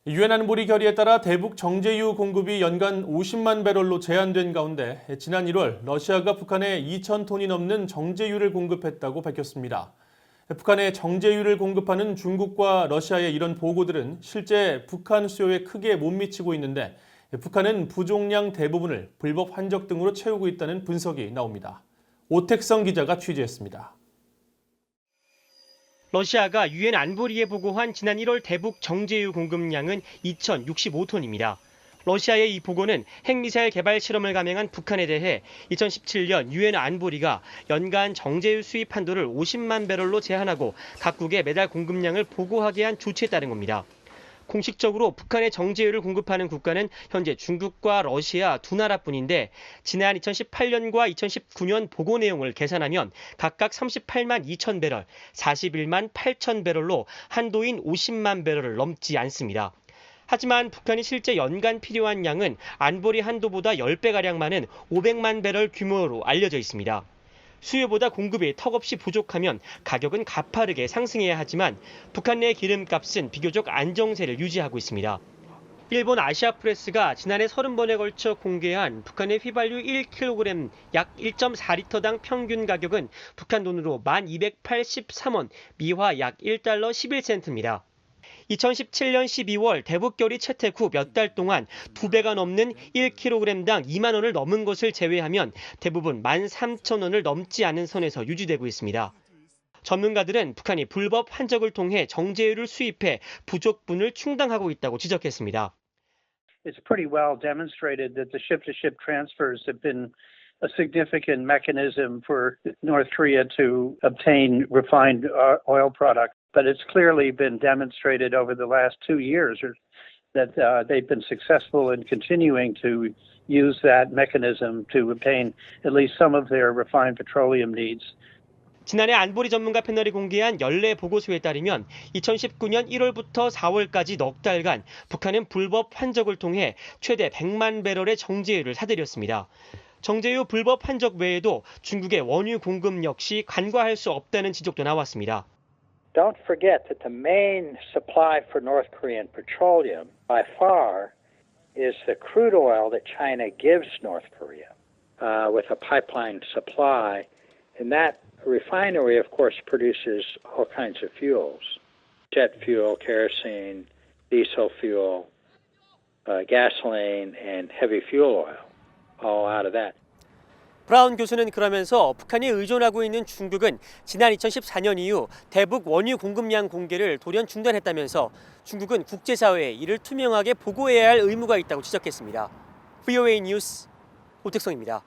유엔 안보리 결의에 따라 대북 정제유 공급이 연간 50만 배럴로 제한된 가운데 지난 1월 러시아가 북한에 2,000톤이 넘는 정제유를 공급했다고 밝혔습니다. 북한에 정제유를 공급하는 중국과 러시아의 이런 보고들은 실제 북한 수요에 크게 못 미치고 있는데 북한은 부족량 대부분을 불법 환적 등으로 채우고 있다는 분석이 나옵니다. 오택성 기자가 취재했습니다. 러시아가 유엔 안보리에 보고한 지난 1월 대북 정제유 공급량은 2,065톤입니다. 러시아의 이 보고는 핵미사일 개발 실험을 감행한 북한에 대해 2017년 유엔 안보리가 연간 정제유 수입 한도를 50만 배럴로 제한하고 각국에 매달 공급량을 보고하게 한 조치에 따른 겁니다. 공식적으로 북한에 정제유를 공급하는 국가는 현재 중국과 러시아 두 나라뿐인데 지난 2018년과 2019년 보고 내용을 계산하면 각각 38만 2천 배럴, 41만 8천 배럴로 한도인 50만 배럴을 넘지 않습니다. 하지만 북한이 실제 연간 필요한 양은 안보리 한도보다 10배가량 많은 500만 배럴 규모로 알려져 있습니다. 수요보다 공급이 턱없이 부족하면 가격은 가파르게 상승해야 하지만 북한 내 기름값은 비교적 안정세를 유지하고 있습니다. 일본 아시아프레스가 지난해 30번에 걸쳐 공개한 북한의 휘발유 1kg 약 1.4리터당 평균 가격은 북한 돈으로 1,283원, 미화 약 1달러 11센트입니다. 2017년 12월 대북결의 채택 후 몇 달 동안 2배가 넘는 1kg당 2만 원을 넘은 것을 제외하면 대부분 13,000원을 넘지 않은 선에서 유지되고 있습니다. 전문가들은 북한이 불법 환적을 통해 정제유를 수입해 부족분을 충당하고 있다고 지적했습니다. It's pretty well demonstrated that the ship-to-ship transfers have been a significant mechanism for North Korea to obtain refined oil products. But it's clearly been demonstrated over the last 2 years that they've been successful in continuing to use that mechanism to obtain at least some of their refined petroleum needs. 지난해 안보리 전문가 패널이 공개한 연례 보고서에 따르면 2019년 1월부터 4월까지 넉 달간 북한은 불법 환적을 통해 최대 100만 배럴의 정제유를 사들였습니다. 정제유 불법 환적 외에도 중국의 원유 공급 역시 간과할 수 없다는 지적도 나왔습니다. Don't forget that the main supply for North Korean petroleum by far is the crude oil that China gives North Korea with a pipeline supply. And that refinery, of course, produces all kinds of fuels, jet fuel, kerosene, diesel fuel, gasoline, and heavy fuel oil, all out of that. 브라운 교수는 그러면서 북한이 의존하고 있는 중국은 지난 2014년 이후 대북 원유 공급량 공개를 돌연 중단했다면서 중국은 국제사회에 이를 투명하게 보고해야 할 의무가 있다고 지적했습니다. VOA 뉴스 오택성입니다.